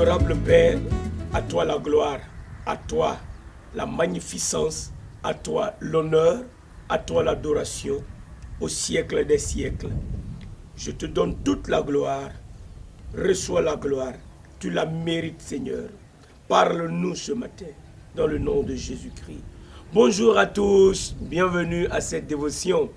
Adorable Père, à toi la gloire, à toi la magnificence, à toi l'honneur, à toi l'adoration, au siècle des siècles. Je te donne toute la gloire, reçois la gloire, tu la mérites Seigneur. Parle-nous ce matin, dans le nom de Jésus-Christ. Bonjour à tous, bienvenue à cette dévotion.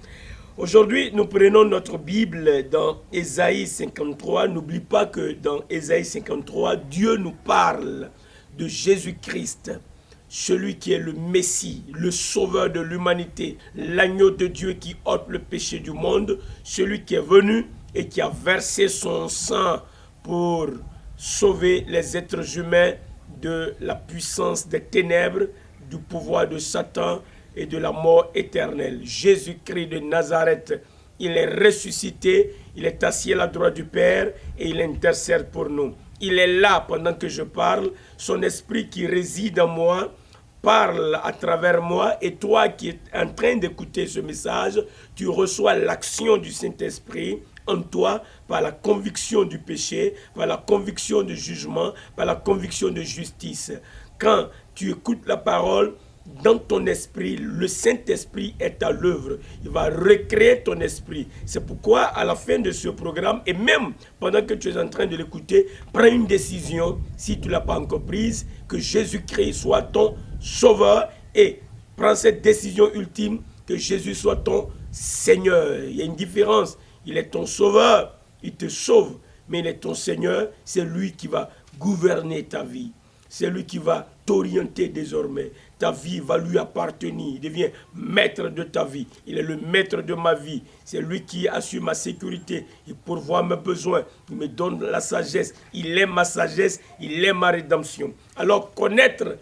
Aujourd'hui, nous prenons notre Bible dans Ésaïe 53. N'oublie pas que dans Ésaïe 53, Dieu nous parle de Jésus-Christ, celui qui est le Messie, le sauveur de l'humanité, l'agneau de Dieu qui ôte le péché du monde, celui qui est venu et qui a versé son sang pour sauver les êtres humains de la puissance des ténèbres, du pouvoir de Satan et de la mort éternelle. Jésus-Christ de Nazareth, il est ressuscité, il est assis à la droite du Père et il intercède pour nous. Il est là pendant que je parle, son esprit qui réside en moi parle à travers moi, et toi qui es en train d'écouter ce message, tu reçois l'action du Saint-Esprit en toi par la conviction du péché, par la conviction du jugement, par la conviction de justice. Quand tu écoutes la parole, dans ton esprit, le Saint-Esprit est à l'œuvre. Il va recréer ton esprit. C'est pourquoi, à la fin de ce programme, et même pendant que tu es en train de l'écouter, prends une décision, si tu ne l'as pas encore prise, que Jésus-Christ soit ton sauveur, et prends cette décision ultime, que Jésus soit ton Seigneur. Il y a une différence. Il est ton sauveur, il te sauve, mais il est ton Seigneur, c'est lui qui va gouverner ta vie. C'est lui qui va t'orienter désormais. Ta vie va lui appartenir. Il devient maître de ta vie. Il est le maître de ma vie. C'est lui qui assure ma sécurité. Il pourvoit mes besoins. Il me donne la sagesse. Il est ma sagesse. Il est ma rédemption. Alors, connaître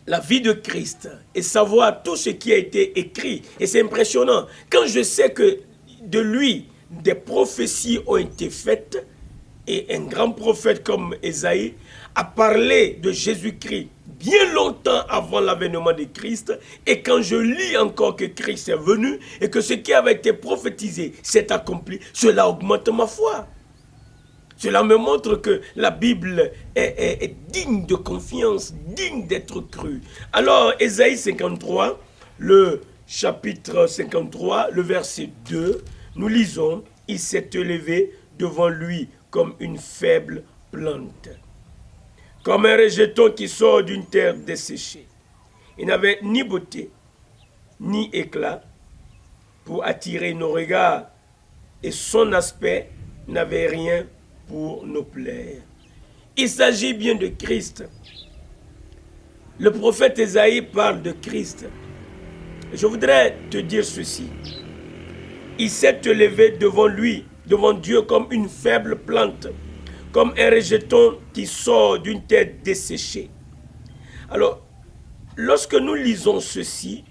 la vie de Christ et savoir tout ce qui a été écrit. Et c'est impressionnant. Quand je sais que de lui, des prophéties ont été faites, et un grand prophète comme Ésaïe a parlé de Jésus-Christ bien longtemps avant l'avènement de Christ. Et quand je lis encore que Christ est venu et que ce qui avait été prophétisé s'est accompli, cela augmente ma foi. Cela me montre que la Bible est digne de confiance, digne d'être crue. Alors, Ésaïe 53, le chapitre 53, le verset 2, nous lisons « Il s'est élevé devant lui comme une faible plante, comme un rejeton qui sort d'une terre desséchée. Il n'avait ni beauté, ni éclat pour attirer nos regards, et son aspect n'avait rien pour nous plaire. » Il s'agit bien de Christ. Le prophète Ésaïe parle de Christ. Je voudrais te dire ceci. Il s'est élevé devant lui, devant Dieu, comme une faible plante, comme un rejeton qui sort d'une terre desséchée. Alors, lorsque nous lisons ceci,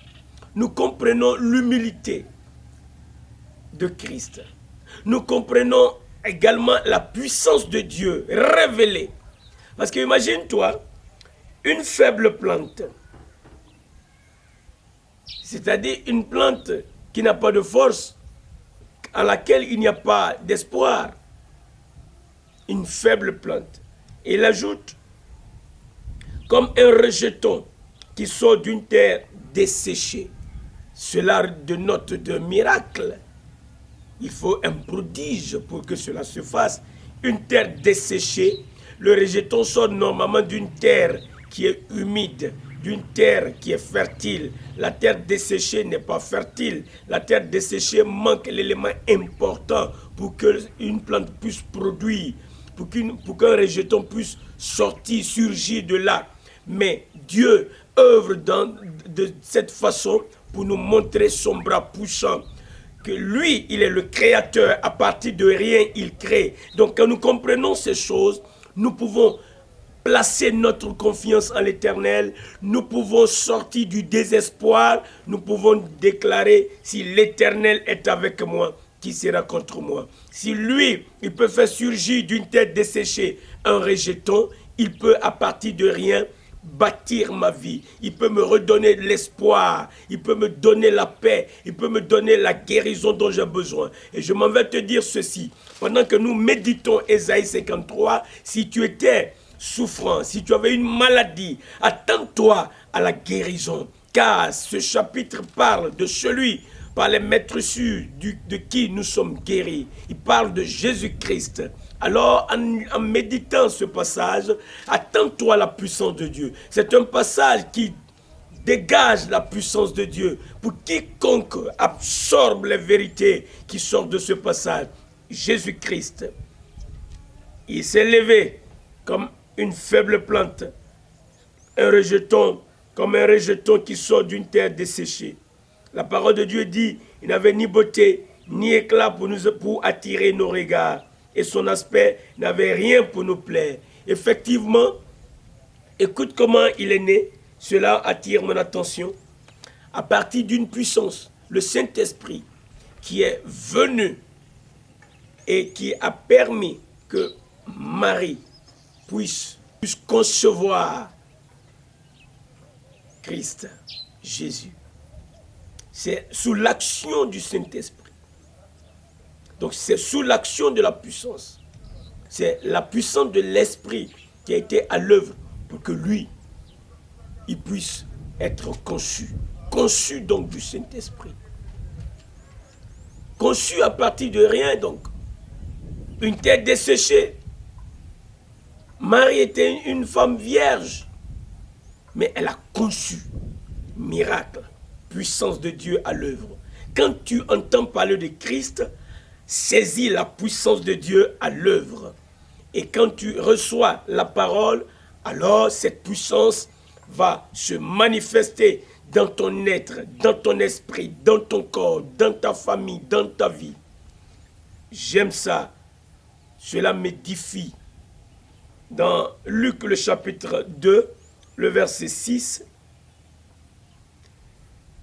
nous comprenons l'humilité de Christ. Nous comprenons également la puissance de Dieu révélée. Parce que imagine-toi, une faible plante, c'est-à-dire une plante qui n'a pas de force, à laquelle il n'y a pas d'espoir, une faible plante. Et il ajoute, comme un rejeton qui sort d'une terre desséchée. Cela dénote d'un miracle. Il faut un prodige pour que cela se fasse. Une terre desséchée, le rejeton sort normalement d'une terre qui est humide, d'une terre qui est fertile. La terre desséchée n'est pas fertile. La terre desséchée manque l'élément important pour qu'une plante puisse produire, pour qu'un rejeton puisse sortir, surgir de là. Mais Dieu œuvre de cette façon pour nous montrer son bras puissant. Que lui, il est le créateur. À partir de rien, il crée. Donc quand nous comprenons ces choses, nous pouvons placer notre confiance en l'Éternel, nous pouvons sortir du désespoir, nous pouvons déclarer, si l'Éternel est avec moi, qui sera contre moi? Si lui, il peut faire surgir d'une terre desséchée un rejeton, il peut à partir de rien bâtir ma vie. Il peut me redonner l'espoir. Il peut me donner la paix. Il peut me donner la guérison dont j'ai besoin. Et je m'en vais te dire ceci. Pendant que nous méditons Ésaïe 53, si tu étais souffrant, si tu avais une maladie, attends-toi à la guérison. Car ce chapitre parle de celui par les maîtres sûrs de qui nous sommes guéris. Il parle de Jésus-Christ. Alors, en méditant ce passage, attends-toi à la puissance de Dieu. C'est un passage qui dégage la puissance de Dieu pour quiconque absorbe les vérités qui sortent de ce passage. Jésus-Christ, il s'est levé comme une faible plante, un rejeton, comme un rejeton qui sort d'une terre desséchée. La parole de Dieu dit, il n'avait ni beauté, ni éclat pour attirer nos regards. Et son aspect n'avait rien pour nous plaire. Effectivement, écoute comment il est né. Cela attire mon attention. À partir d'une puissance, le Saint-Esprit, qui est venu et qui a permis que Marie puisse concevoir Christ, Jésus. C'est sous l'action du Saint-Esprit. Donc c'est sous l'action de la puissance. C'est la puissance de l'Esprit qui a été à l'œuvre pour que lui, il puisse être conçu. Conçu donc du Saint-Esprit. Conçu à partir de rien donc. Une terre desséchée. Marie était une femme vierge. Mais elle a conçu. Miracle. Puissance de Dieu à l'œuvre. Quand tu entends parler de Christ, saisis la puissance de Dieu à l'œuvre. Et quand tu reçois la parole, alors cette puissance va se manifester dans ton être, dans ton esprit, dans ton corps, dans ta famille, dans ta vie. J'aime ça. Cela m'édifie. Dans Luc le chapitre 2, le verset 6,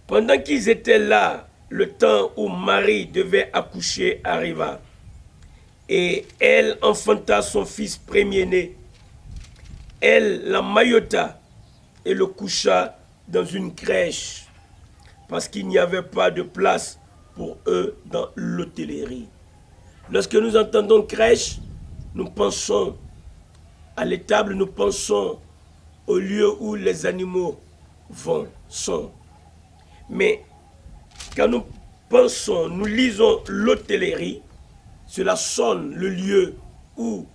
pendant qu'ils étaient là, le temps où Marie devait accoucher arriva. Et elle enfanta son fils premier-né. Elle l'emmaillota et le coucha dans une crèche, parce qu'il n'y avait pas de place pour eux dans l'hôtellerie. Lorsque nous entendons crèche, nous pensons à l'étable, nous pensons au lieu où les animaux sont. Mais quand nous pensons, nous lisons l'hôtellerie, cela sonne le lieu où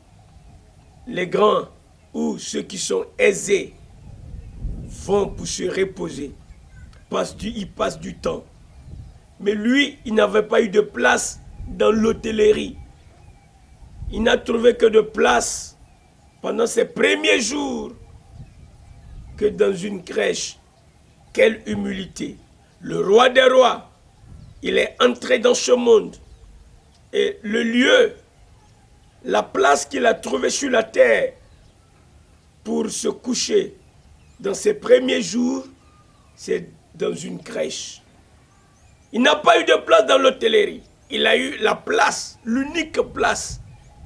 les grands ou ceux qui sont aisés vont pour se reposer. Ils passent du temps. Mais lui, il n'avait pas eu de place dans l'hôtellerie. Il n'a trouvé que de place pendant ses premiers jours que dans une crèche. Quelle humilité! Le roi des rois, il est entré dans ce monde. Et le lieu, la place qu'il a trouvée sur la terre pour se coucher dans ses premiers jours, c'est dans une crèche. Il n'a pas eu de place dans l'hôtellerie. Il a eu la place, l'unique place,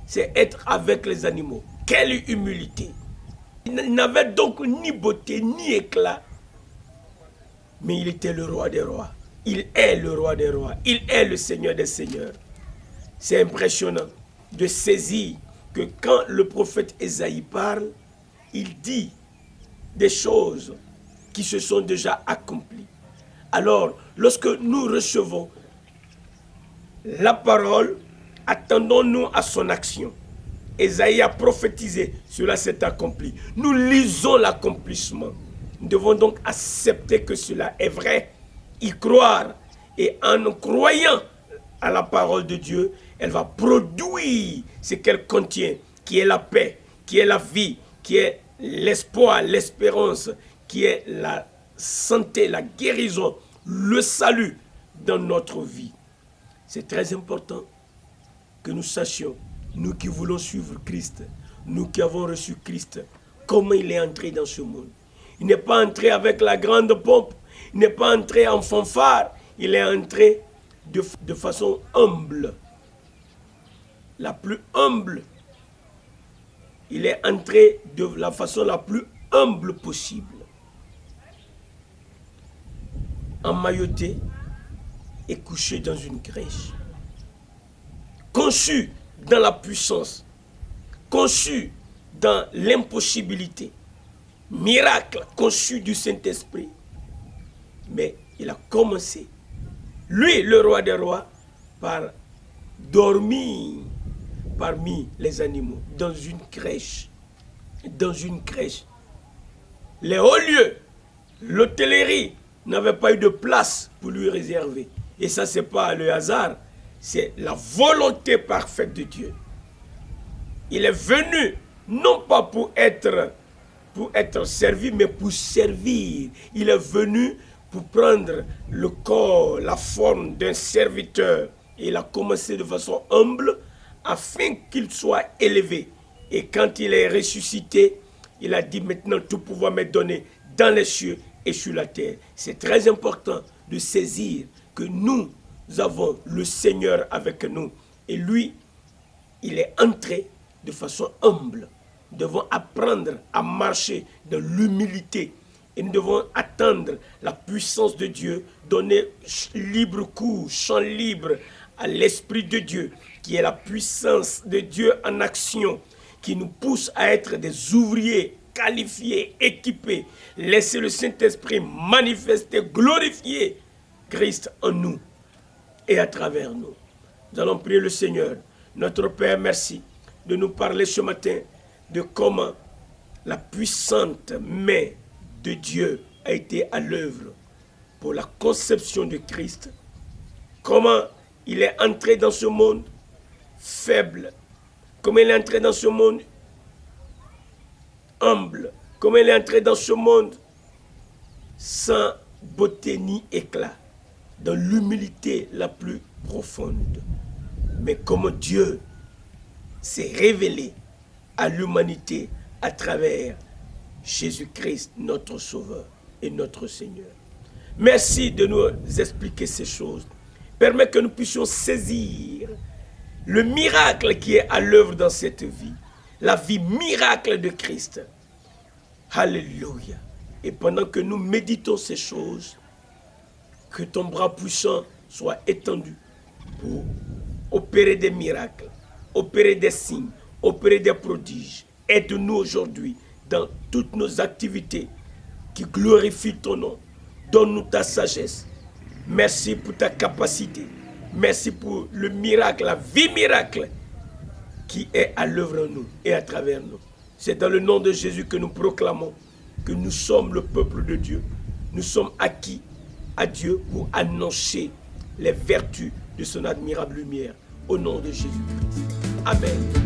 c'est être avec les animaux. Quelle humilité! Il n'avait donc ni beauté, ni éclat. Mais il était le roi des rois. Il est le roi des rois. Il est le Seigneur des seigneurs. C'est impressionnant de saisir que quand le prophète Ésaïe parle, il dit des choses qui se sont déjà accomplies. Alors, lorsque nous recevons la parole, attendons-nous à son action. Ésaïe a prophétisé, cela s'est accompli. Nous lisons l'accomplissement. Nous devons donc accepter que cela est vrai, y croire. Et en croyant à la parole de Dieu, elle va produire ce qu'elle contient, qui est la paix, qui est la vie, qui est l'espoir, l'espérance, qui est la santé, la guérison, le salut dans notre vie. C'est très important que nous sachions, nous qui voulons suivre Christ, nous qui avons reçu Christ, comment il est entré dans ce monde. Il n'est pas entré avec la grande pompe, il n'est pas entré en fanfare, il est entré de façon humble. La plus humble. Il est entré de la façon la plus humble possible, emmailloté et couché dans une crèche, conçu dans la puissance, conçu dans l'impossibilité, miracle conçu du Saint-Esprit. Mais il a commencé, lui, le roi des rois, par dormir parmi les animaux, dans une crèche. Dans une crèche. Les hauts lieux, l'hôtellerie n'avait pas eu de place pour lui réserver. Et ça, ce n'est pas le hasard, c'est la volonté parfaite de Dieu. Il est venu, non pas pour être servi, mais pour servir. Il est venu pour prendre le corps, la forme d'un serviteur. Et il a commencé de façon humble afin qu'il soit élevé. Et quand il est ressuscité, il a dit maintenant tout pouvoir m'est donné dans les cieux et sur la terre. C'est très important de saisir que nous avons le Seigneur avec nous. Et lui, il est entré de façon humble. Nous devons apprendre à marcher dans l'humilité. Et nous devons attendre la puissance de Dieu, donner libre cours, champ libre à l'Esprit de Dieu, qui est la puissance de Dieu en action, qui nous pousse à être des ouvriers qualifiés, équipés. Laissez le Saint-Esprit manifester, glorifier Christ en nous et à travers nous. Nous allons prier le Seigneur. Notre Père, merci de nous parler ce matin de comment la puissante main de Dieu a été à l'œuvre pour la conception de Christ. Comment il est entré dans ce monde faible, comment il est entré dans ce monde humble, comment il est entré dans ce monde sans beauté ni éclat, dans l'humilité la plus profonde. Mais comment Dieu s'est révélé à l'humanité à travers Jésus-Christ, notre Sauveur et notre Seigneur. Merci de nous expliquer ces choses. Permets que nous puissions saisir le miracle qui est à l'œuvre dans cette vie, la vie miracle de Christ. Alléluia. Et pendant que nous méditons ces choses, que ton bras puissant soit étendu pour opérer des miracles, opérer des signes, opérer des prodiges. Aide-nous aujourd'hui dans toutes nos activités qui glorifient ton nom. Donne-nous ta sagesse. Merci pour ta capacité. Merci pour le miracle, la vie miracle qui est à l'œuvre en nous et à travers nous. C'est dans le nom de Jésus que nous proclamons que nous sommes le peuple de Dieu. Nous sommes acquis à Dieu pour annoncer les vertus de son admirable lumière. Au nom de Jésus-Christ. Amen.